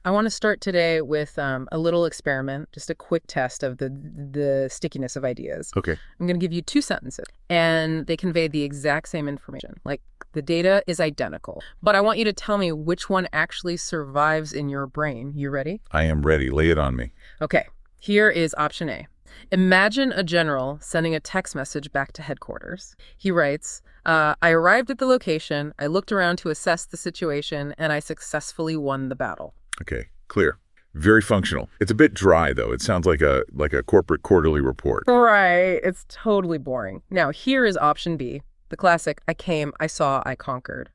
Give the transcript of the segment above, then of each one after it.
I want to start today with a little experiment, just a quick test of the stickiness of ideas. Okay. I'm going to give you two sentences, and they convey the exact same information. Like, the data is identical, but I want you to tell me which one actually survives in your brain. You ready? I am ready. Lay it on me. Okay, here is option A. Imagine a general sending a text message back to headquarters. He writes, I arrived at the location, I looked around to assess the situation, and I successfully won the battle. Okay. Clear. Very functional. It's a bit dry, though. It sounds like a corporate quarterly report. Right, it's totally boring. Now, here is option B, the classic, I came, I saw, I conquered.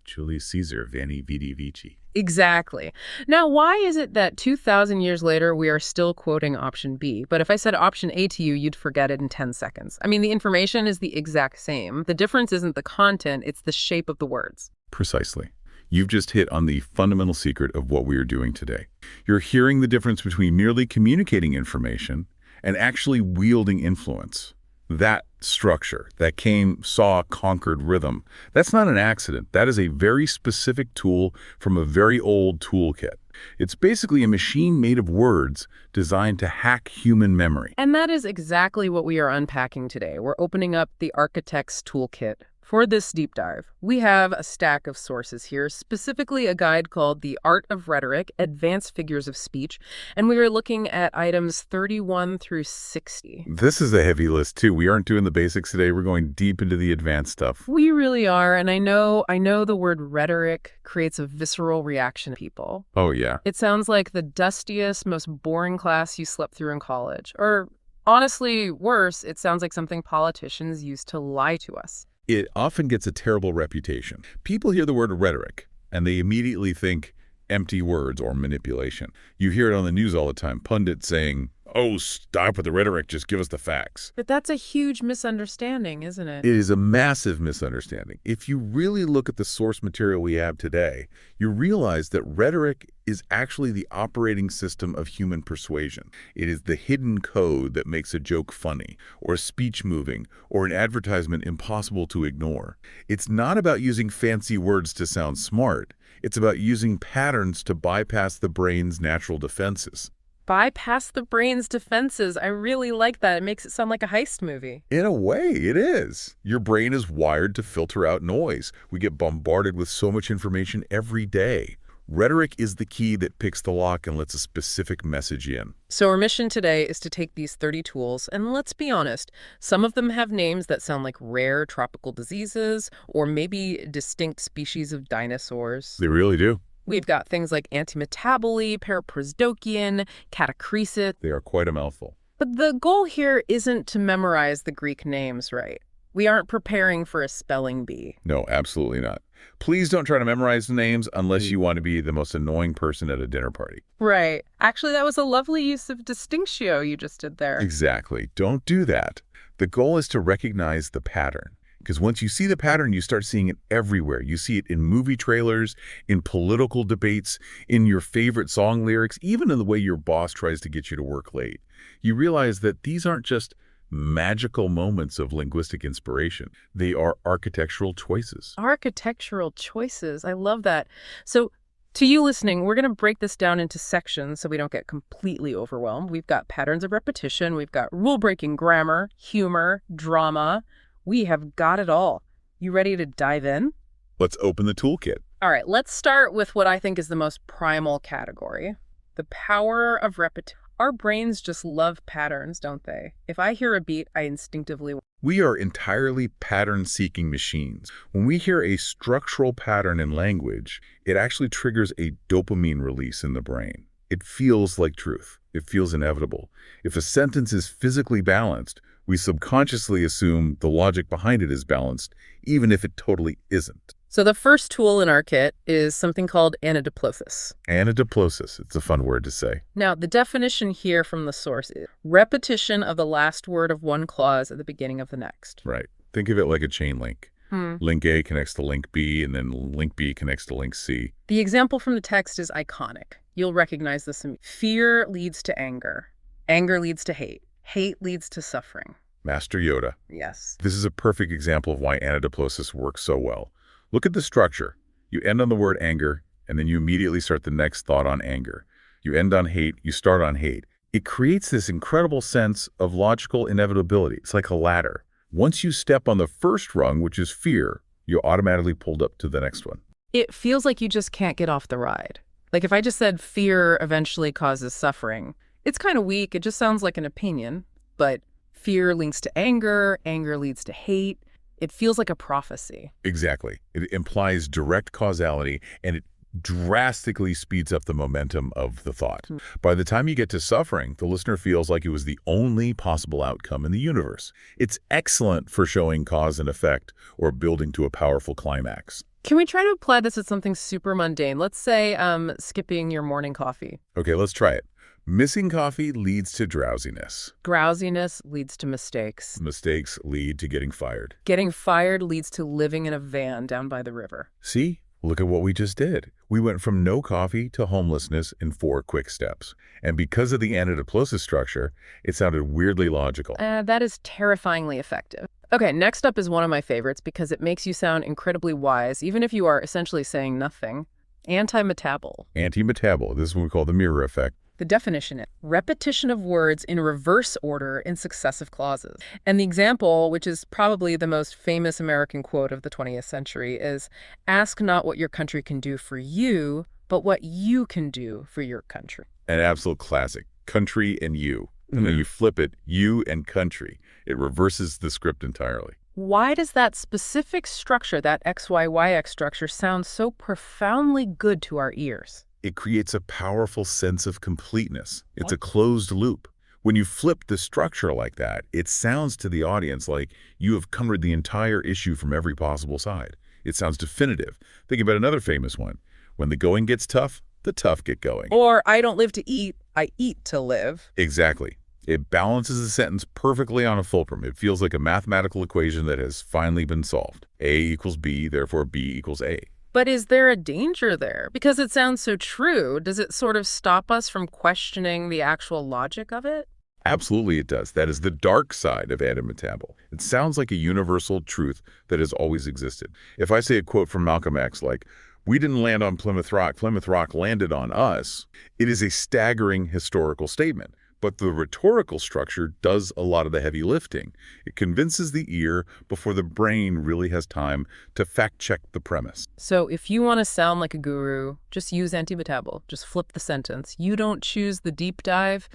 Julius Caesar, Veni, Vidi, Vici. Exactly. Now, why is it that 2,000 years later we are still quoting option B? But if I said option A to you, you'd forget it in 10 seconds. I mean, the information is the exact same. The difference isn't the content, it's the shape of the words. Precisely. You've just hit on the fundamental secret of what we are doing today. You're hearing the difference between merely communicating information and actually wielding influence. That structure, that came, saw, conquered rhythm, that's not an accident. That is a very specific tool from a very old toolkit. It's basically a machine made of words designed to hack human memory. And that is exactly what we are unpacking today. We're opening up the architect's toolkit. For this deep dive, we have a stack of sources here, specifically a guide called The Art of Rhetoric, Advanced Figures of Speech, and we are looking at items 31 through 60. This is a heavy list, too. We aren't doing the basics today. We're going deep into the advanced stuff. We really are, and I know the word rhetoric creates a visceral reaction to people. Oh, yeah. It sounds like the dustiest, most boring class you slept through in college. Or, honestly, worse, it sounds like something politicians use to lie to us. It often gets a terrible reputation. People hear the word rhetoric, and they immediately think empty words or manipulation. You hear it on the news all the time, pundits saying, "Oh, stop with the rhetoric, just give us the facts." But that's a huge misunderstanding, isn't it? It is a massive misunderstanding. If you really look at the source material we have today, you realize that rhetoric is actually the operating system of human persuasion. It is the hidden code that makes a joke funny, or a speech moving, or an advertisement impossible to ignore. It's not about using fancy words to sound smart. It's about using patterns to bypass the brain's natural defenses. Bypass the brain's defenses. I really like that. It makes it sound like a heist movie. In a way, it is. Your brain is wired to filter out noise. We get bombarded with so much information every day. Rhetoric is the key that picks the lock and lets a specific message in. So our mission today is to take these 30 tools, and let's be honest, some of them have names that sound like rare tropical diseases or maybe distinct species of dinosaurs. They really do. We've got things like antimetaboly, paraprosdokian, catacresis. They are quite a mouthful. But the goal here isn't to memorize the Greek names, right? We aren't preparing for a spelling bee. No, absolutely not. Please don't try to memorize the names unless you want to be the most annoying person at a dinner party. Right. Actually, that was a lovely use of distinctio you just did there. Exactly. Don't do that. The goal is to recognize the pattern. Because once you see the pattern, you start seeing it everywhere. You see it in movie trailers, in political debates, in your favorite song lyrics, even in the way your boss tries to get you to work late. You realize that these aren't just magical moments of linguistic inspiration. They are architectural choices. Architectural choices. I love that. So to you listening, we're going to break this down into sections so we don't get completely overwhelmed. We've got patterns of repetition. We've got rule-breaking grammar, humor, drama. We have got it all. You ready to dive in? Let's open the toolkit. All right, let's start with what I think is the most primal category, the power of repetition. Our brains just love patterns, don't they? If I hear a beat, I instinctively... We are entirely pattern-seeking machines. When we hear a structural pattern in language, it actually triggers a dopamine release in the brain. It feels like truth. It feels inevitable. If a sentence is physically balanced, we subconsciously assume the logic behind it is balanced, even if it totally isn't. So the first tool in our kit is something called anadiplosis. Anadiplosis. It's a fun word to say. Now, the definition here from the source is repetition of the last word of one clause at the beginning of the next. Right. Think of it like a chain link. Link A connects to link B, and then link B connects to link C. The example from the text is iconic. You'll recognize this. Fear leads to anger. Anger leads to hate. Hate leads to suffering. Master Yoda. Yes. This is a perfect example of why anadiplosis works so well. Look at the structure. You end on the word anger, And then you immediately start the next thought on anger. You end on hate, you start on hate. It creates this incredible sense of logical inevitability. It's like a ladder. Once you step on the first rung, which is fear, you're automatically pulled up to the next one. It feels like you just can't get off the ride. Like if I just said fear eventually causes suffering, it's kind of weak. It just sounds like an opinion. But fear links to anger, anger leads to hate. It feels like a prophecy. Exactly. It implies direct causality, and it drastically speeds up the momentum of the thought. By the time you get to suffering, the listener feels like it was the only possible outcome in the universe. It's excellent for showing cause and effect or building to a powerful climax. Can we try to apply this at something super mundane? Let's say skipping your morning coffee. Okay, let's try it. Missing coffee leads to drowsiness. Drowsiness leads to mistakes. Mistakes lead to getting fired. Getting fired leads to living in a van down by the river. See? Look at what we just did. We went from no coffee to homelessness in 4 quick steps. And because of the antidiplosive structure, it sounded weirdly logical. That is terrifyingly effective. Okay, next up is one of my favorites because it makes you sound incredibly wise, even if you are essentially saying nothing. Anti-metabol. Anti-metabol. This is what we call the mirror effect. The definition is repetition of words in reverse order in successive clauses. And the example, which is probably the most famous American quote of the 20th century, is ask not what your country can do for you, but what you can do for your country. An absolute classic. Country and you. And then you flip it, you and country. It reverses the script entirely. Why does that specific structure, that XYYX structure, sound so profoundly good to our ears? It creates a powerful sense of completeness. It's a closed loop. When you flip the structure like that, it sounds to the audience like you have covered the entire issue from every possible side. It sounds definitive. Think about another famous one. When the going gets tough, the tough get going. Or I don't live to eat, I eat to live. Exactly. It balances the sentence perfectly on a fulcrum. It feels like a mathematical equation that has finally been solved. A equals B, therefore B equals A. But is there a danger there? Because it sounds so true. Does it sort of stop us from questioning the actual logic of it? Absolutely it does. That is the dark side of antimetabol. It sounds like a universal truth that has always existed. If I say a quote from Malcolm X like, "We didn't land on Plymouth Rock landed on us," it is a staggering historical statement. But the rhetorical structure does a lot of the heavy lifting. It convinces the ear before the brain really has time to fact-check the premise. So if you want to sound like a guru, just use antimetabol. Just flip the sentence. You don't choose the deep dive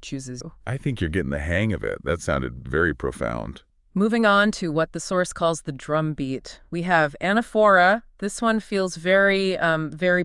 chooses you. I think you're getting the hang of it. That sounded very profound. Moving on to what the source calls the drum beat, we have anaphora. This one feels very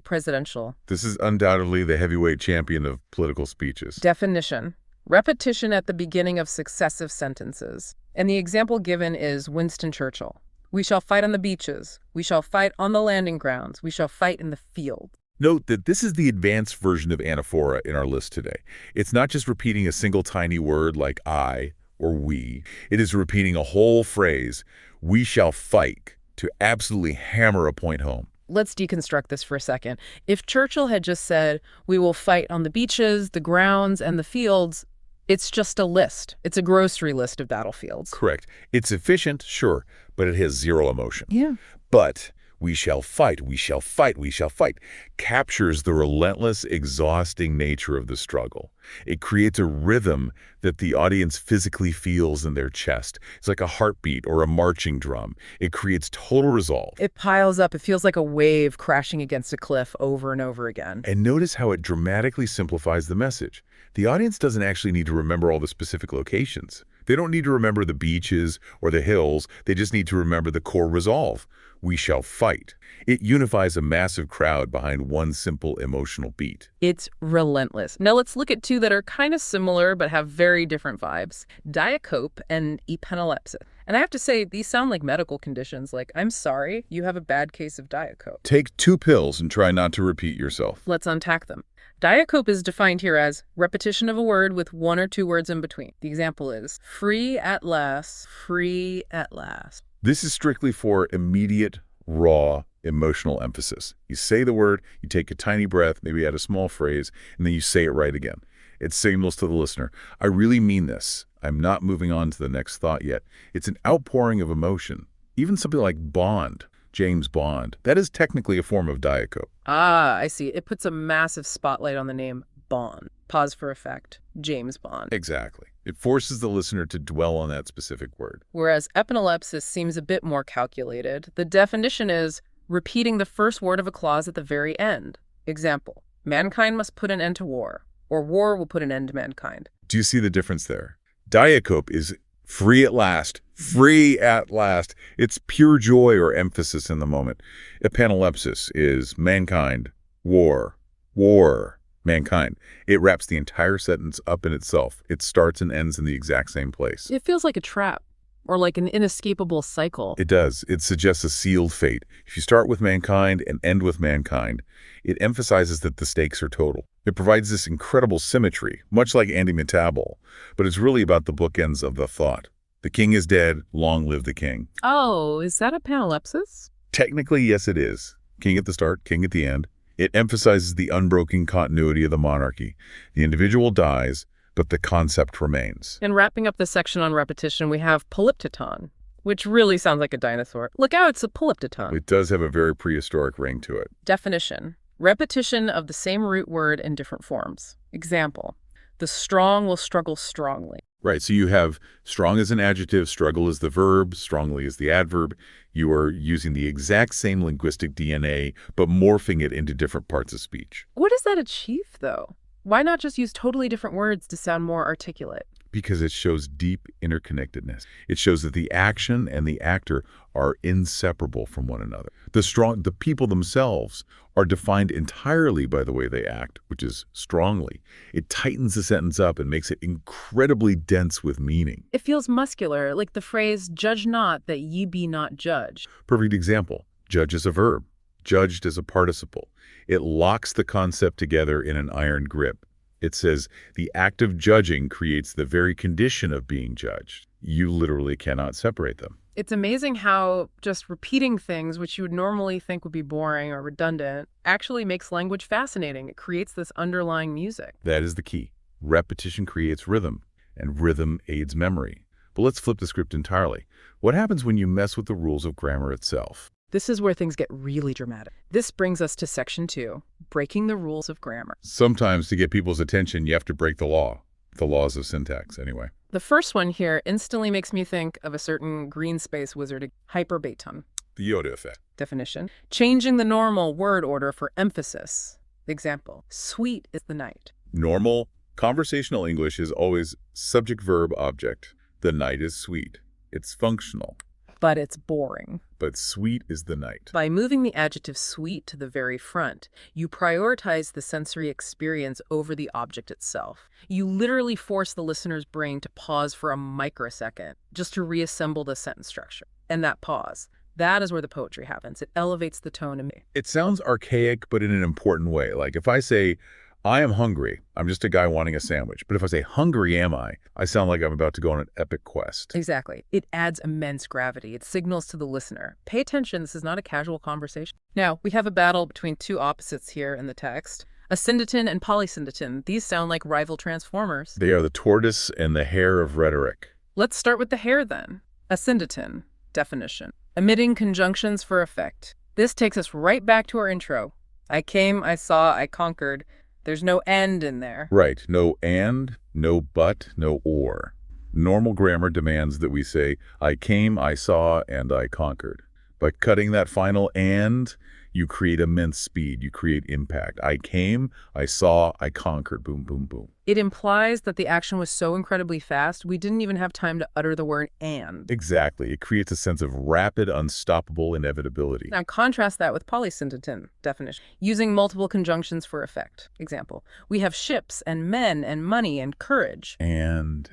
presidential. This is undoubtedly the heavyweight champion of political speeches. Definition: repetition at the beginning of successive sentences. And the example given is Winston Churchill. We shall fight on the beaches. We shall fight on the landing grounds. We shall fight in the field. Note that this is the advanced version of anaphora in our list today. It's not just repeating a single tiny word like I or we. It is repeating a whole phrase, we shall fight, to absolutely hammer a point home. Let's deconstruct this for a second. If Churchill had just said, we will fight on the beaches, the grounds, and the fields, it's just a list. It's a grocery list of battlefields. Correct. It's efficient, sure, but it has zero emotion. Yeah. But we shall fight, we shall fight, we shall fight captures the relentless, exhausting nature of the struggle. It creates a rhythm that the audience physically feels in their chest. It's like a heartbeat or a marching drum. It creates total resolve. It piles up. It feels like a wave crashing against a cliff over and over again. And notice how it dramatically simplifies the message. The audience doesn't actually need to remember all the specific locations. They don't need to remember the beaches or the hills. They just need to remember the core resolve. We shall fight. It unifies a massive crowd behind one simple emotional beat. It's relentless. Now let's look at two that are kind of similar but have very different vibes. Diet Coke and epilepsy. And I have to say, these sound like medical conditions. Like, I'm sorry, you have a bad case of Diet Coke. Take 2 pills and try not to repeat yourself. Let's unpack them. Diet Coke is defined here as repetition of a word with 1 or 2 words in between. The example is free at last, free at last. This is strictly for immediate, raw, emotional emphasis. You say the word, you take a tiny breath, maybe add a small phrase, and then you say it right again. It signals to the listener, I really mean this. I'm not moving on to the next thought yet. It's an outpouring of emotion. Even something like Bond. James Bond. That is technically a form of diacope. Ah, I see. It puts a massive spotlight on the name Bond. Pause for effect. James Bond. Exactly. It forces the listener to dwell on that specific word. Whereas epilepsis seems a bit more calculated. The definition is repeating the first word of a clause at the very end. Example, mankind must put an end to war, or war will put an end to mankind. Do you see the difference there? Diacope is free at last. Free at last. It's pure joy or emphasis in the moment. Epilepsis is mankind, war, war, mankind. It wraps the entire sentence up in itself. It starts and ends in the exact same place. It feels like a trap, or like an inescapable cycle. It does. It suggests a sealed fate. If you start with mankind and end with mankind, it emphasizes that the stakes are total. It provides this incredible symmetry, much like Andy Metabel, but it's really about the bookends of the thought. The king is dead, long live the king. Oh, is that a panlepsis? Technically, yes, it is. King at the start, king at the end. It emphasizes the unbroken continuity of the monarchy. The individual dies, but the concept remains. And wrapping up the section on repetition, we have polyptyton, which really sounds like a dinosaur. Look out, it's a polyptyton. It does have a very prehistoric ring to it. Definition. Repetition of the same root word in different forms. Example, the strong will struggle strongly. Right, so you have strong as an adjective, struggle as the verb, strongly as the adverb. You are using the exact same linguistic DNA, but morphing it into different parts of speech. What does that achieve, though? Why not just use totally different words to sound more articulate? Because it shows deep interconnectedness. It shows that the action and the actor are inseparable from one another. The people themselves are defined entirely by the way they act, which is strongly. It tightens the sentence up and makes it incredibly dense with meaning. It feels muscular, like the phrase, judge not that ye be not judged. Perfect example. Judge is a verb. Judged is a participle. It locks the concept together in an iron grip. It says the act of judging creates the very condition of being judged. You literally cannot separate them. It's amazing how just repeating things, which you would normally think would be boring or redundant, actually makes language fascinating. It creates this underlying music. That is the key. Repetition creates rhythm, and rhythm aids memory. But let's flip the script entirely. What happens when you mess with the rules of grammar itself? This is where things get really dramatic. This brings us to section 2, breaking the rules of grammar. Sometimes to get people's attention, you have to break the law. The laws of syntax, anyway. The first one here instantly makes me think of a certain green space wizard, hyperbaton. The Yoda effect. Definition. Changing the normal word order for emphasis. Example. Sweet is the night. Normal conversational English is always subject, verb, object. The night is sweet. It's functional. But it's boring. But sweet is the night. By moving the adjective sweet to the very front, you prioritize the sensory experience over the object itself. You literally force the listener's brain to pause for a microsecond just to reassemble the sentence structure. And that pause, that is where the poetry happens. It elevates the tone in me. It sounds archaic, but in an important way. Like if I say, I am hungry, I'm just a guy wanting a sandwich. But if I say, hungry am I sound like I'm about to go on an epic quest. Exactly. It adds immense gravity. It signals to the listener, pay attention, this is not a casual conversation. Now, we have a battle between two opposites here in the text. Asyndeton and polysyndeton. These sound like rival transformers. They are the tortoise and the hare of rhetoric. Let's start with the hare then. Asyndeton. Definition. Omitting conjunctions for effect. This takes us right back to our intro. I came, I saw, I conquered. There's no and in there. Right. No and, no but, no or. Normal grammar demands that we say, I came, I saw, and I conquered. By cutting that final and, you create immense speed. You create impact. I came, I saw, I conquered. Boom, boom, boom. It implies that the action was so incredibly fast, we didn't even have time to utter the word and. Exactly. It creates a sense of rapid, unstoppable inevitability. Now contrast that with polysyndeton. Definition. Using multiple conjunctions for effect. Example. We have ships and men and money and courage. And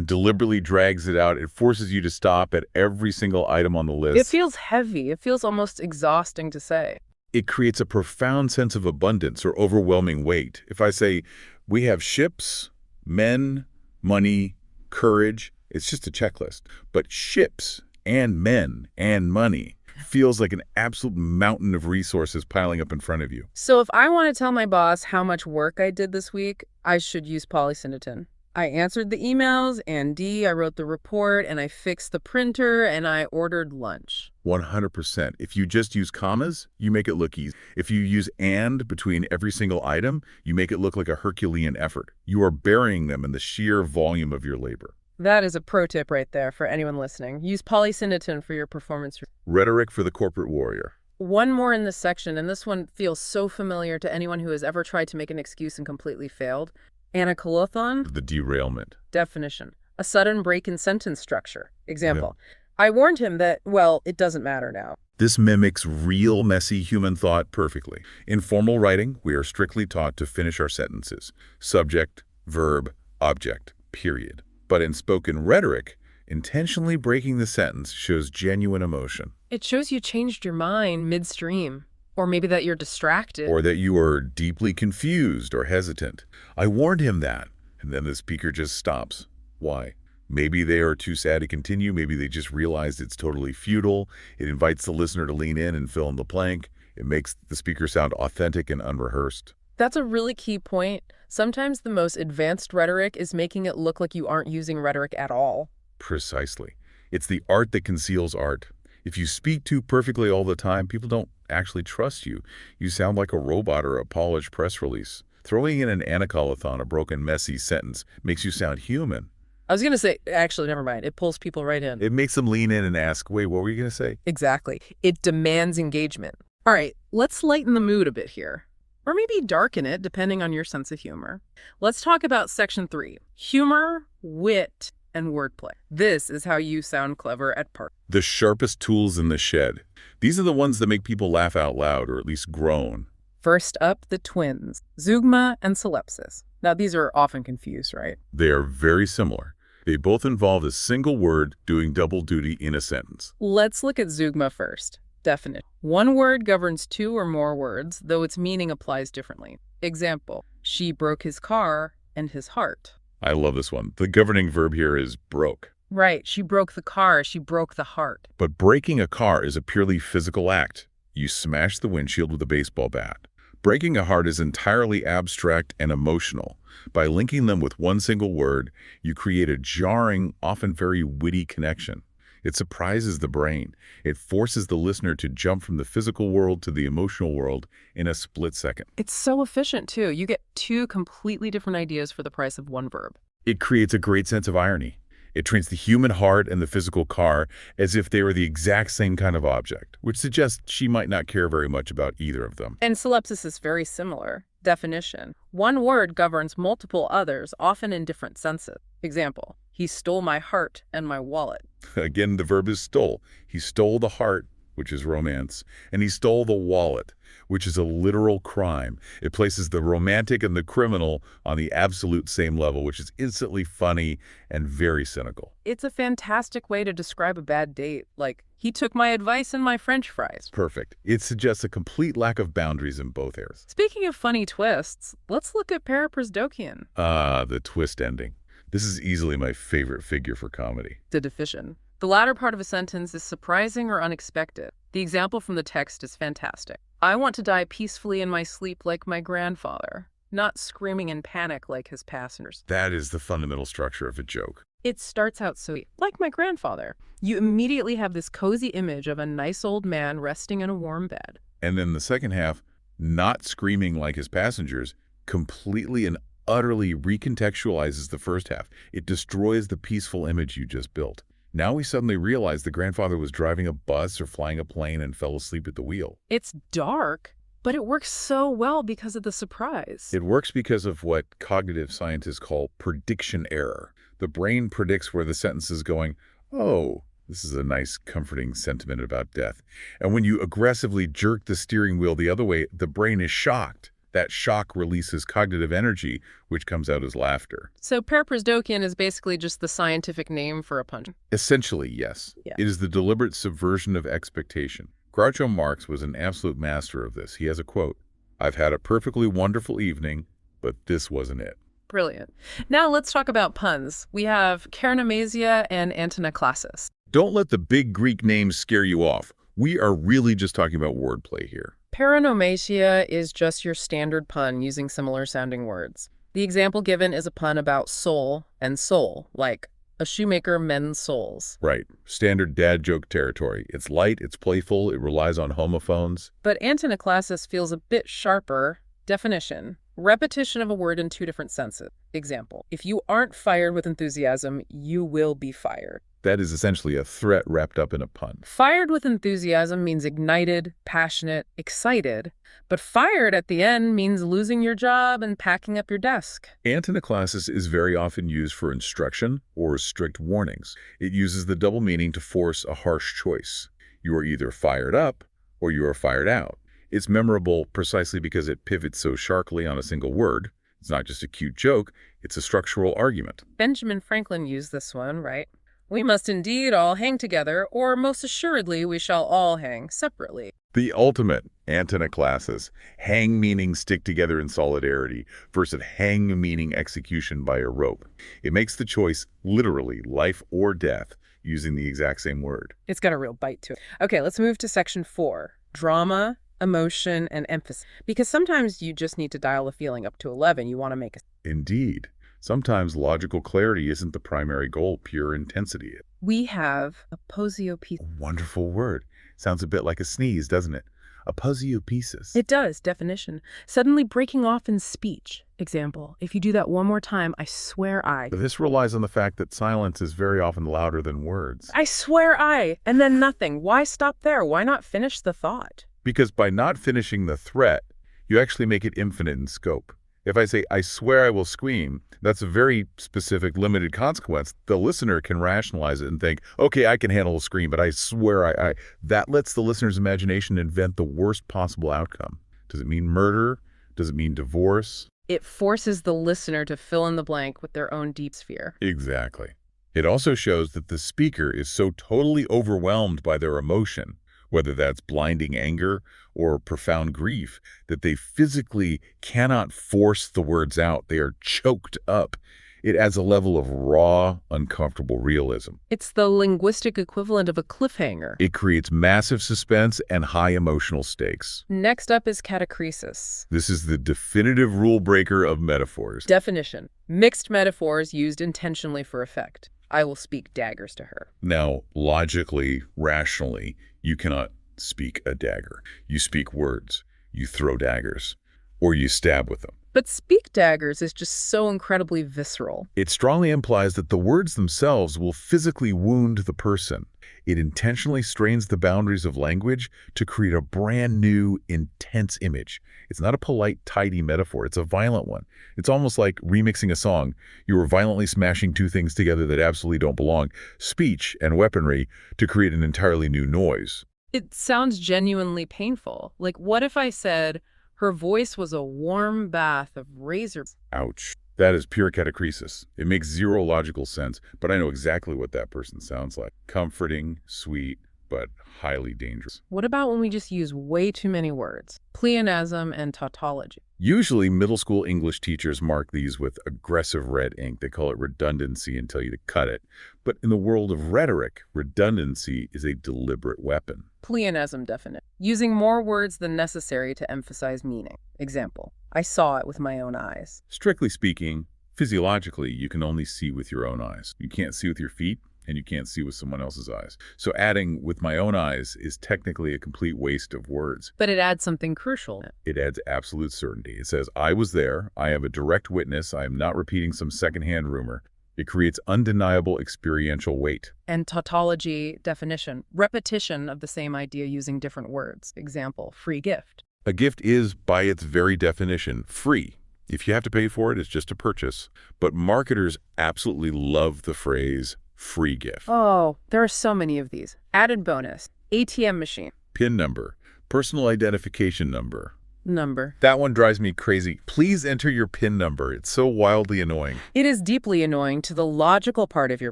deliberately drags it out. It forces you to stop at every single item on the list. It feels heavy. It feels almost exhausting to say. It creates a profound sense of abundance or overwhelming weight. If I say, we have ships, men, money, courage, it's just a checklist. But ships and men and money feels like an absolute mountain of resources piling up in front of you. So if I want to tell my boss how much work I did this week, I should use polysyndeton. I answered the emails, and D, I wrote the report, and I fixed the printer, and I ordered lunch. 100%. If you just use commas, you make it look easy. If you use and between every single item, you make it look like a Herculean effort. You are burying them in the sheer volume of your labor. That is a pro tip right there for anyone listening. Use polysyndeton for your performance. Rhetoric for the corporate warrior. One more in this section, and this one feels so familiar to anyone who has ever tried to make an excuse and completely failed. Anakolothon. The derailment. Definition. A sudden break in sentence structure. Example. Yeah. I warned him that, well, it doesn't matter now. This mimics real messy human thought perfectly. In formal writing, we are strictly taught to finish our sentences. Subject, verb, object, period. But in spoken rhetoric, intentionally breaking the sentence shows genuine emotion. It shows you changed your mind midstream. Or maybe that you're distracted. Or that you are deeply confused or hesitant. I warned him that. And then the speaker just stops. Why? Maybe they are too sad to continue. Maybe they just realized it's totally futile. It invites the listener to lean in and fill in the blank. It makes the speaker sound authentic and unrehearsed. That's a really key point. Sometimes the most advanced rhetoric is making it look like you aren't using rhetoric at all. Precisely. It's the art that conceals art. If you speak too perfectly all the time, people don't actually trust you. You sound like a robot or a polished press release. Throwing in an anacolothon, a broken, messy sentence, makes you sound human. I was going to say, actually, never mind. It pulls people right in. It makes them lean in and ask, wait, what were you going to say? Exactly. It demands engagement. All right, let's lighten the mood a bit here. Or maybe darken it, depending on your sense of humor. Let's talk about section 3. Humor, wit, and wordplay. This is how you sound clever at parties. The sharpest tools in the shed. These are the ones that make people laugh out loud, or at least groan. First up, the twins, zeugma and solipsis. Now, these are often confused, right? They are very similar. They both involve a single word doing double duty in a sentence. Let's look at zeugma first. Definition. One word governs two or more words, though its meaning applies differently. Example, she broke his car and his heart. I love this one. The governing verb here is broke. Right, she broke the car, she broke the heart. But breaking a car is a purely physical act. You smash the windshield with a baseball bat. Breaking a heart is entirely abstract and emotional. By linking them with one single word, you create a jarring, often very witty connection. It surprises the brain. It forces the listener to jump from the physical world to the emotional world in a split second. It's so efficient, too. You get two completely different ideas for the price of one verb. It creates a great sense of irony. It treats the human heart and the physical car as if they were the exact same kind of object, which suggests she might not care very much about either of them. And solipsis is very similar. Definition. One word governs multiple others, often in different senses. Example, he stole my heart and my wallet. Again, the verb is stole. He stole the heart, which is romance, and he stole the wallet, which is a literal crime. It places the romantic and the criminal on the absolute same level, which is instantly funny and very cynical. It's a fantastic way to describe a bad date, like, he took my advice and my French fries. Perfect. It suggests a complete lack of boundaries in both areas. Speaking of funny twists, let's look at persuasive. The twist ending. This is easily my favorite figure for comedy. The deficition. The latter part of a sentence is surprising or unexpected. The example from the text is fantastic. I want to die peacefully in my sleep like my grandfather, not screaming in panic like his passengers. That is the fundamental structure of a joke. It starts out so, like my grandfather. You immediately have this cozy image of a nice old man resting in a warm bed. And then the second half, not screaming like his passengers, completely and utterly recontextualizes the first half. It destroys the peaceful image you just built. Now we suddenly realize the grandfather was driving a bus or flying a plane and fell asleep at the wheel. It's dark, but it works so well because of the surprise. It works because of what cognitive scientists call prediction error. The brain predicts where the sentence is going, oh, this is a nice, comforting sentiment about death. And when you aggressively jerk the steering wheel the other way, the brain is shocked. That shock releases cognitive energy, which comes out as laughter. So persuasive is basically just the scientific name for a punch. Essentially, yes. Yeah. It is the deliberate subversion of expectation. Groucho Marx was an absolute master of this. He has a quote, "I've had a perfectly wonderful evening, but this wasn't it." Brilliant. Now let's talk about puns. We have Karnomasia and Antinaclasis. Don't let the big Greek names scare you off. We are really just talking about wordplay here. Paronomasia is just your standard pun using similar sounding words. The example given is a pun about soul and soul, like a shoemaker mends soles. Right. Standard dad joke territory. It's light, it's playful, it relies on homophones. But antinoclassis feels a bit sharper. Definition: repetition of a word in two different senses. Example: if you aren't fired with enthusiasm, you will be fired. That is essentially a threat wrapped up in a pun. Fired with enthusiasm means ignited, passionate, excited. But fired at the end means losing your job and packing up your desk. Antinoclassis is very often used for instruction or strict warnings. It uses the double meaning to force a harsh choice. You are either fired up or you are fired out. It's memorable precisely because it pivots so sharply on a single word. It's not just a cute joke, it's a structural argument. Benjamin Franklin used this one, right? We must indeed all hang together, or most assuredly we shall all hang separately. The ultimate antinoclassis, hang meaning stick together in solidarity versus hang meaning execution by a rope. It makes the choice literally life or death using the exact same word. It's got a real bite to it. Okay, let's move to section 4, drama, emotion, and emphasis. Because sometimes you just need to dial the feeling up to 11. You want to make a... Indeed. Sometimes logical clarity isn't the primary goal, pure intensity is. We have aposiopesis. A wonderful word. Sounds a bit like a sneeze, doesn't it? Aposiopesis. It does. Definition: suddenly breaking off in speech. Example: if you do that one more time, I swear I... This relies on the fact that silence is very often louder than words. I swear I, and then nothing. Why stop there? Why not finish the thought? Because by not finishing the threat, you actually make it infinite in scope. If I say, I swear I will scream, that's a very specific, limited consequence. The listener can rationalize it and think, okay, I can handle a scream, but I swear I... That lets the listener's imagination invent the worst possible outcome. Does it mean murder? Does it mean divorce? It forces the listener to fill in the blank with their own deep sphere. Exactly. It also shows that the speaker is so totally overwhelmed by their emotion, whether that's blinding anger or profound grief, that they physically cannot force the words out. They are choked up. It adds a level of raw, uncomfortable realism. It's the linguistic equivalent of a cliffhanger. It creates massive suspense and high emotional stakes. Next up is catachresis. This is the definitive rule breaker of metaphors. Definition: mixed metaphors used intentionally for effect. I will speak daggers to her. Now, logically, rationally, you cannot speak a dagger. You speak words, you throw daggers, or you stab with them. But speak daggers is just so incredibly visceral. It strongly implies that the words themselves will physically wound the person. It intentionally strains the boundaries of language to create a brand new, intense image. It's not a polite, tidy metaphor. It's a violent one. It's almost like remixing a song. You are violently smashing two things together that absolutely don't belong, speech and weaponry, to create an entirely new noise. It sounds genuinely painful. Like, what if I said, her voice was a warm bath of razor... Ouch. That is pure catachresis. It makes zero logical sense, but I know exactly what that person sounds like. Comforting, sweet, but highly dangerous. What about when we just use way too many words? Pleonasm and tautology. Usually, middle school English teachers mark these with aggressive red ink. They call it redundancy and tell you to cut it. But in the world of rhetoric, redundancy is a deliberate weapon. Pleonasm definite. Using more words than necessary to emphasize meaning. Example: I saw it with my own eyes. Strictly speaking, physiologically, you can only see with your own eyes. You can't see with your feet, and you can't see with someone else's eyes. So adding with my own eyes is technically a complete waste of words. But it adds something crucial. It adds absolute certainty. It says, I was there, I have a direct witness, I am not repeating some secondhand rumor. It creates undeniable experiential weight. And tautology definition: repetition of the same idea using different words. Example: free gift. A gift is, by its very definition, free. If you have to pay for it, it's just a purchase. But marketers absolutely love the phrase free gift. Oh, there are so many of these. Added bonus: ATM machine. PIN number, personal identification number. Number. That one drives me crazy. Please enter your PIN number. It's so wildly annoying. It is deeply annoying to the logical part of your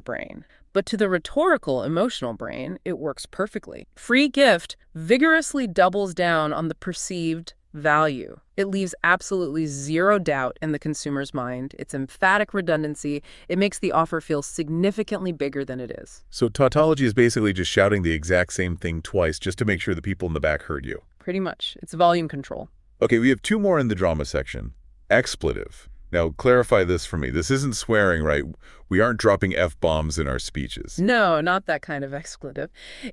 brain, but to the rhetorical, emotional brain, it works perfectly. Free gift vigorously doubles down on the perceived value. It leaves absolutely zero doubt in the consumer's mind. It's emphatic redundancy. It makes the offer feel significantly bigger than it is. So tautology is basically just shouting the exact same thing twice just to make sure the people in the back heard you. Pretty much. It's volume control. Okay, we have two more in the drama section. Expletive. Now, clarify this for me. This isn't swearing, right? We aren't dropping F-bombs in our speeches. No, not that kind of expletive.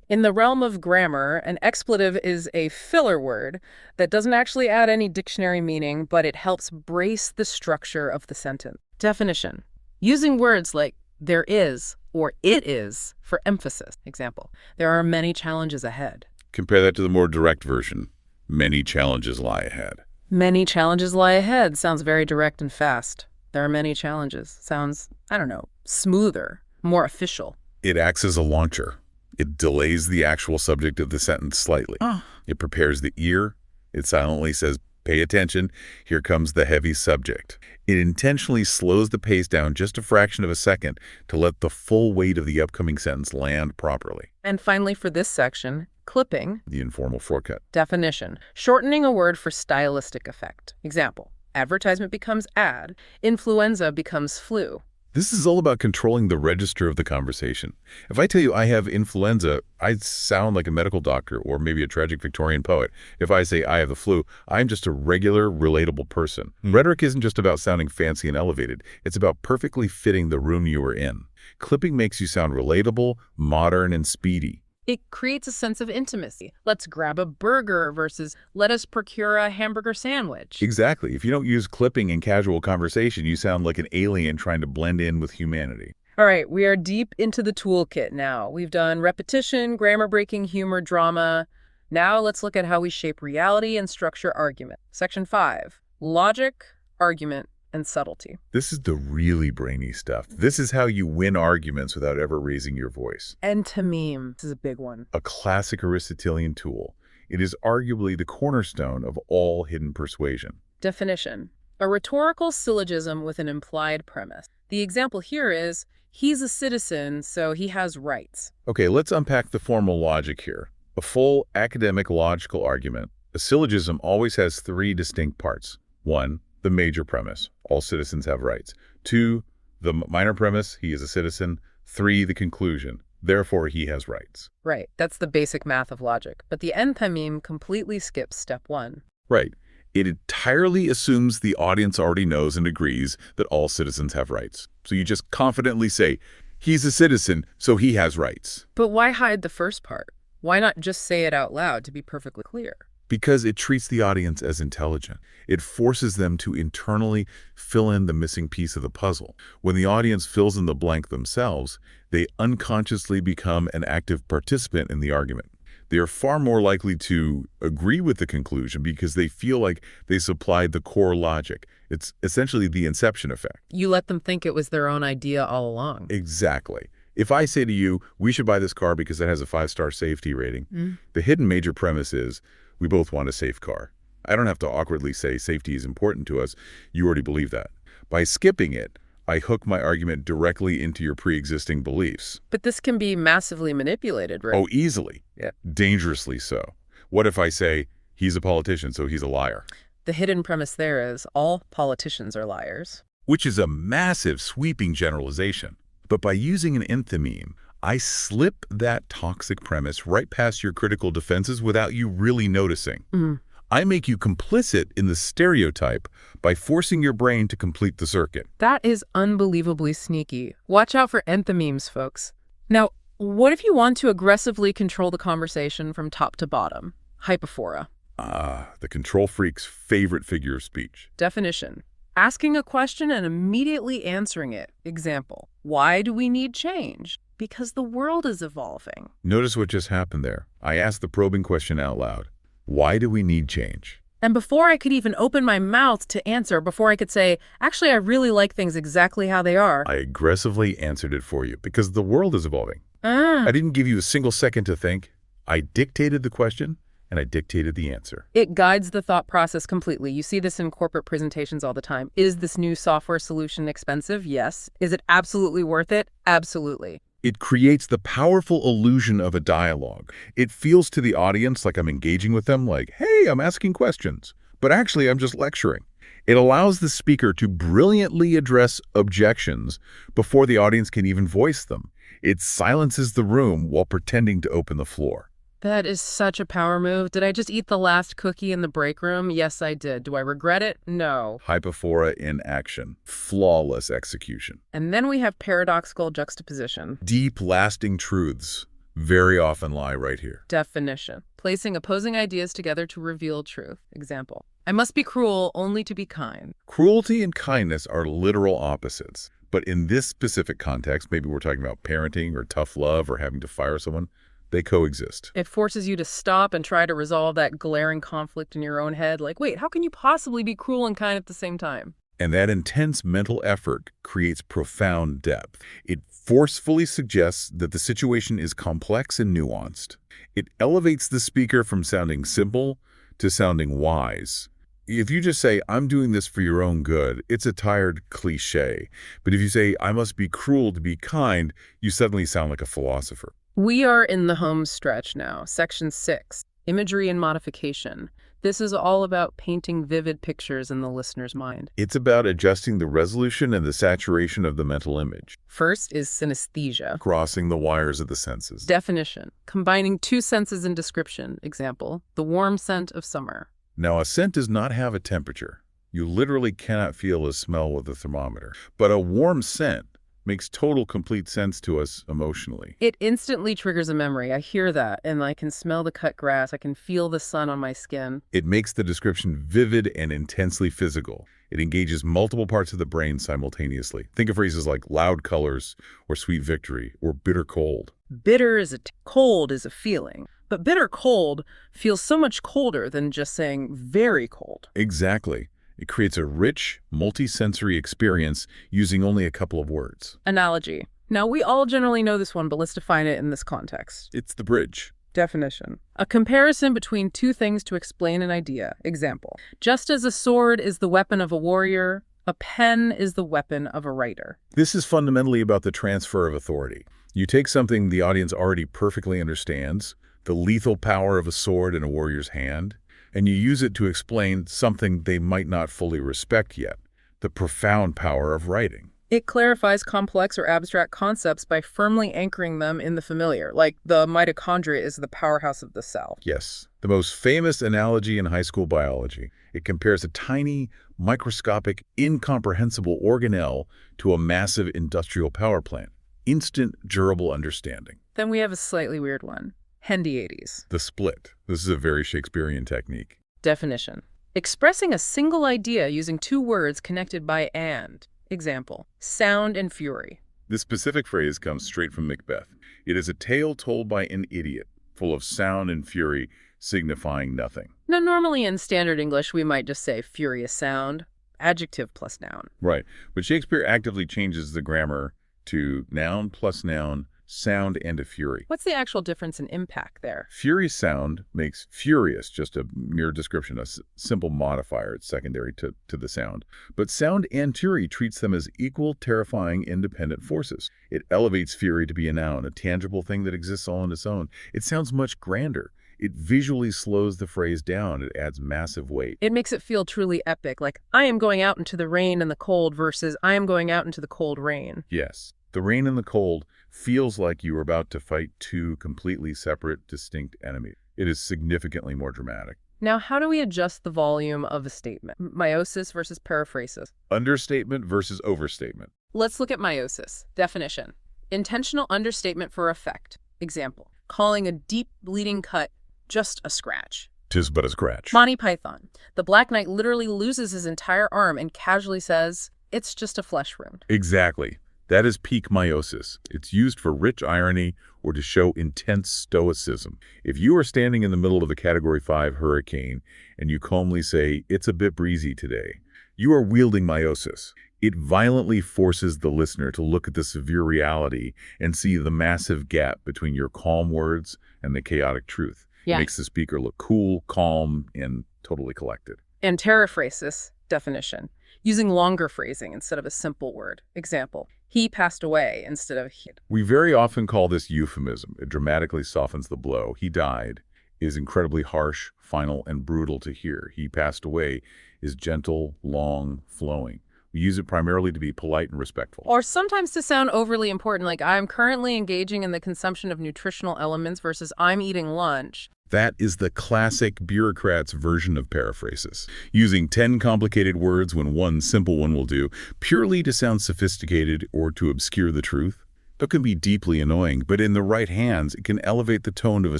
In the realm of grammar, an expletive is a filler word that doesn't actually add any dictionary meaning, but it helps brace the structure of the sentence. Definition: using words like there is or it is for emphasis. Example: there are many challenges ahead. Compare that to the more direct version. Many challenges lie ahead. Many challenges lie ahead sounds very direct and fast. There are many challenges sounds, I don't know, smoother, more official. It acts as a launcher. It delays the actual subject of the sentence slightly. Oh. It prepares the ear. It silently says, pay attention, here comes the heavy subject. It intentionally slows the pace down just a fraction of a second to let the full weight of the upcoming sentence land properly. And finally, for this section, clipping. The informal shortcut. Definition: shortening a word for stylistic effect. Example: advertisement becomes ad, influenza becomes flu. This is all about controlling the register of the conversation. If I tell you I have influenza, I sound like a medical doctor or maybe a tragic Victorian poet. If I say I have the flu, I'm just a regular, relatable person. Rhetoric isn't just about sounding fancy and elevated. It's about perfectly fitting the room you are in. Clipping makes you sound relatable, modern, and speedy. It creates a sense of intimacy. Let's grab a burger versus let us procure a hamburger sandwich. Exactly. If you don't use clipping in casual conversation, you sound like an alien trying to blend in with humanity. All right, we are deep into the toolkit now. We've done repetition, grammar-breaking, humor, drama. Now let's look at how we shape reality and structure argument. Section 5, logic, argument, and subtlety. This is the really brainy stuff. This is how you win arguments without ever raising your voice. Enthymeme. This is a big one. A classic Aristotelian tool. It is arguably the cornerstone of all hidden persuasion. Definition: a rhetorical syllogism with an implied premise. The example here is, he's a citizen, so he has rights. Okay, let's unpack the formal logic here. A full academic logical argument. A syllogism always has three distinct parts. 1, the major premise, all citizens have rights. 2, the minor premise, he is a citizen. 3, the conclusion, therefore he has rights. Right, that's the basic math of logic. But the enthymeme completely skips step 1. Right. It entirely assumes the audience already knows and agrees that all citizens have rights. So you just confidently say, he's a citizen, so he has rights. But why hide the first part? Why not just say it out loud to be perfectly clear? Because it treats the audience as intelligent. It forces them to internally fill in the missing piece of the puzzle. When the audience fills in the blank themselves, they unconsciously become an active participant in the argument. They are far more likely to agree with the conclusion because they feel like they supplied the core logic. It's essentially the inception effect. You let them think it was their own idea all along. Exactly. If I say to you, we should buy this car because it has a 5-star safety rating, the hidden major premise is, we both want a safe car. I don't have to awkwardly say safety is important to us. You already believe that. By skipping it, I hook my argument directly into your pre-existing beliefs. But this can be massively manipulated, right? Oh, easily. Yeah. Dangerously so. What if I say, he's a politician, so he's a liar? The hidden premise there is all politicians are liars. Which is a massive, sweeping generalization. But by using an enthymeme, I slip that toxic premise right past your critical defenses without you really noticing. I make you complicit in the stereotype by forcing your brain to complete the circuit. That is unbelievably sneaky. Watch out for enthymemes, folks. Now, what if you want to aggressively control the conversation from top to bottom? Hypophora. The control freak's favorite figure of speech. Definition: asking a question and immediately answering it. Example: why do we need change? Because the world is evolving. Notice what just happened there. I asked the probing question out loud. Why do we need change? And before I could even open my mouth to answer, before I could say, actually, I really like things exactly how they are, I aggressively answered it for you because the world is evolving. I didn't give you a single second to think. I dictated the question and I dictated the answer. It guides the thought process completely. You see this in corporate presentations all the time. Is this new software solution expensive? Yes. Is it absolutely worth it? Absolutely. It creates the powerful illusion of a dialogue. It feels to the audience like I'm engaging with them, like, hey, I'm asking questions. But actually, I'm just lecturing. It allows the speaker to brilliantly address objections before the audience can even voice them. It silences the room while pretending to open the floor. That is such a power move. Did I just eat the last cookie in the break room? Yes, I did. Do I regret it? No. Hypophora in action. Flawless execution. And then we have paradoxical juxtaposition. Deep, lasting truths very often lie right here. Definition. Placing opposing ideas together to reveal truth. Example. I must be cruel only to be kind. Cruelty and kindness are literal opposites. But in this specific context, maybe we're talking about parenting or tough love or having to fire someone, they coexist. It forces you to stop and try to resolve that glaring conflict in your own head. Like, wait, how can you possibly be cruel and kind at the same time? And that intense mental effort creates profound depth. It forcefully suggests that the situation is complex and nuanced. It elevates the speaker from sounding simple to sounding wise. If you just say, I'm doing this for your own good, it's a tired cliche. But if you say, I must be cruel to be kind, you suddenly sound like a philosopher. We are in the home stretch now. Section 6, Imagery and Modification. This is all about painting vivid pictures in the listener's mind. It's about adjusting the resolution and the saturation of the mental image. First is synesthesia. Crossing the wires of the senses. Definition. Combining two senses in description. Example, the warm scent of summer. Now, a scent does not have a temperature. You literally cannot feel a smell with a thermometer. But a warm scent makes total, complete sense to us emotionally. It instantly triggers a memory. I hear that, and I can smell the cut grass. I can feel the sun on my skin. It makes the description vivid and intensely physical. It engages multiple parts of the brain simultaneously. Think of phrases like loud colors, or sweet victory, or bitter cold. Bitter is cold is a feeling. But bitter cold feels so much colder than just saying very cold. Exactly. It creates a rich, multi-sensory experience using only a couple of words. Analogy. Now, we all generally know this one, but let's define it in this context. It's the bridge. Definition. A comparison between two things to explain an idea. Example. Just as a sword is the weapon of a warrior, a pen is the weapon of a writer. This is fundamentally about the transfer of authority. You take something the audience already perfectly understands, the lethal power of a sword in a warrior's hand, and you use it to explain something they might not fully respect yet, the profound power of writing. It clarifies complex or abstract concepts by firmly anchoring them in the familiar, like the mitochondria is the powerhouse of the cell. Yes, the most famous analogy in high school biology. It compares a tiny, microscopic, incomprehensible organelle to a massive industrial power plant. Instant, durable understanding. Then we have a slightly weird one. Hendiades. The split. This is a very Shakespearean technique. Definition. Expressing a single idea using two words connected by and. Example, sound and fury. This specific phrase comes straight from Macbeth. It is a tale told by an idiot, full of sound and fury, signifying nothing. Now, normally in standard English, we might just say furious sound, adjective plus noun. Right, but Shakespeare actively changes the grammar to noun plus noun, sound and a fury. What's the actual difference in impact there? Furious sound makes furious just a mere description, a simple modifier. It's secondary to the sound. But sound and fury treats them as equal, terrifying, independent forces. It elevates fury to be a noun, a tangible thing that exists all on its own. It sounds much grander. It visually slows the phrase down. It adds massive weight. It makes it feel truly epic, like I am going out into the rain and the cold versus I am going out into the cold rain. Yes. The rain and the cold feels like you are about to fight two completely separate, distinct enemies. It is significantly more dramatic. Now, how do we adjust the volume of a statement? Meiosis versus periphrasis. Understatement versus overstatement. Let's look at meiosis. Definition. Intentional understatement for effect. Example. Calling a deep bleeding cut just a scratch. 'Tis but a scratch. Monty Python. The Black Knight literally loses his entire arm and casually says, it's just a flesh wound. Exactly. That is peak meiosis. It's used for rich irony or to show intense stoicism. If you are standing in the middle of a Category 5 hurricane and you calmly say, it's a bit breezy today, you are wielding meiosis. It violently forces the listener to look at the severe reality and see the massive gap between your calm words and the chaotic truth. Yeah. It makes the speaker look cool, calm, and totally collected. And periphrasis. Definition. Using longer phrasing instead of a simple word. Example. He passed away instead of he. We very often call this euphemism. It dramatically softens the blow. He died is incredibly harsh, final, and brutal to hear. He passed away is gentle, long, flowing. We use it primarily to be polite and respectful. Or sometimes to sound overly important, like I'm currently engaging in the consumption of nutritional elements versus I'm eating lunch. That is the classic bureaucrat's version of paraphrases, using 10 complicated words when one simple one will do, purely to sound sophisticated or to obscure the truth. That can be deeply annoying, but in the right hands, it can elevate the tone of a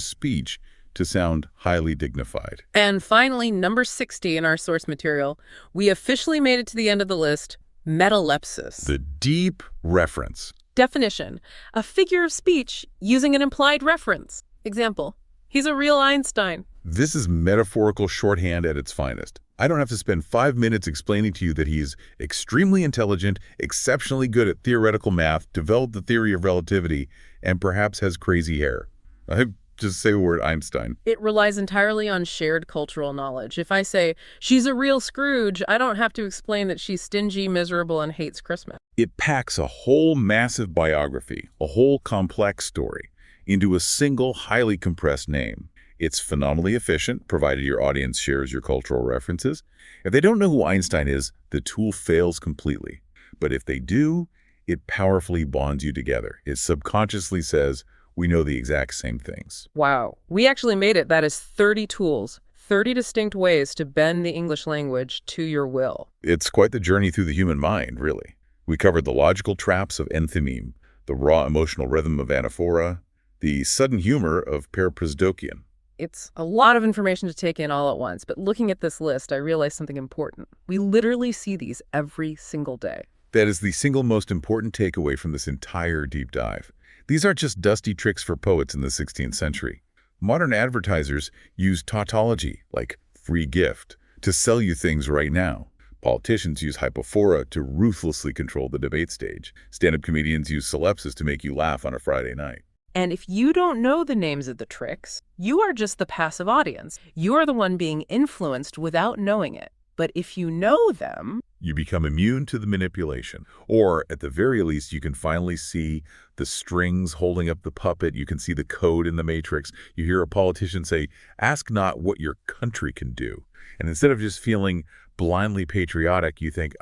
speech to sound highly dignified. And finally, number 60 in our source material, we officially made it to the end of the list, metalepsis. The deep reference. Definition: a figure of speech using an implied reference. Example: he's a real Einstein. This is metaphorical shorthand at its finest. I don't have to spend 5 minutes explaining to you that he's extremely intelligent, exceptionally good at theoretical math, developed the theory of relativity, and perhaps has crazy hair. I just say the word Einstein. It relies entirely on shared cultural knowledge. If I say, she's a real Scrooge, I don't have to explain that she's stingy, miserable, and hates Christmas. It packs a whole massive biography, a whole complex story, into a single, highly compressed name. It's phenomenally efficient, provided your audience shares your cultural references. If they don't know who Einstein is, the tool fails completely. But if they do, it powerfully bonds you together. It subconsciously says, we know the exact same things. Wow. We actually made it. That is 30 tools, 30 distinct ways to bend the English language to your will. It's quite the journey through the human mind, really. We covered the logical traps of enthymeme, the raw emotional rhythm of anaphora, the sudden humor of paraprosdokian. It's a lot of information to take in all at once, but looking at this list, I realized something important. We literally see these every single day. That is the single most important takeaway from this entire deep dive. These aren't just dusty tricks for poets in the 16th century. Modern advertisers use tautology, like free gift, to sell you things right now. Politicians use hypophora to ruthlessly control the debate stage. Stand-up comedians use solipsis to make you laugh on a Friday night. And if you don't know the names of the tricks, you are just the passive audience. You are the one being influenced without knowing it. But if you know them, you become immune to the manipulation. Or, at the very least, you can finally see the strings holding up the puppet. You can see the code in the matrix. You hear a politician say, ask not what your country can do. And instead of just feeling blindly patriotic, you think,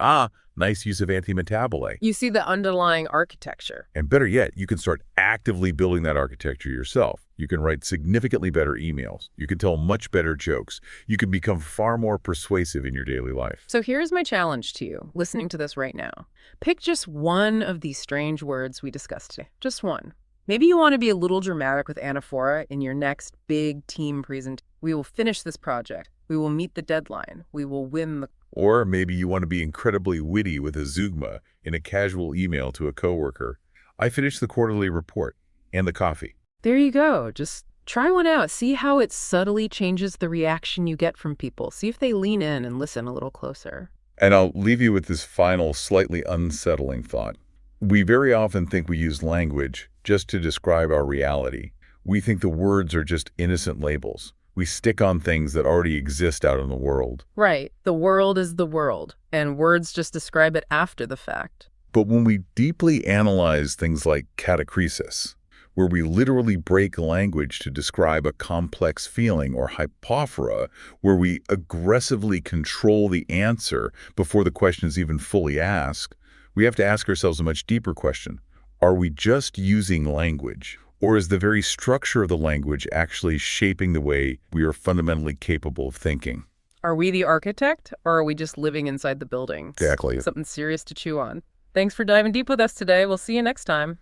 nice use of anti-metabolite. you see the underlying architecture. And better yet, you can start actively building that architecture yourself. You can write significantly better emails. You can tell much better jokes. You can become far more persuasive in your daily life. So here's my challenge to you, listening to this right now. Pick just one of these strange words we discussed today. Just one. Maybe you want to be a little dramatic with anaphora in your next big team presentation. We will finish this project. We will meet the deadline. We will win the... Or maybe you want to be incredibly witty with a zeugma in a casual email to a coworker. I finished the quarterly report and the coffee. There you go. Just try one out. See how it subtly changes the reaction you get from people. See if they lean in and listen a little closer. And I'll leave you with this final, slightly unsettling thought. We very often think we use language just to describe our reality. We think the words are just innocent labels. We stick on things that already exist out in the world. Right. The world is the world, and words just describe it after the fact. But when we deeply analyze things like catachresis, where we literally break language to describe a complex feeling, or hypophora, where we aggressively control the answer before the question is even fully asked, we have to ask ourselves a much deeper question. Are we just using language? Or is the very structure of the language actually shaping the way we are fundamentally capable of thinking? Are we the architect, or are we just living inside the building? Exactly. Something serious to chew on. Thanks for diving deep with us today. We'll see you next time.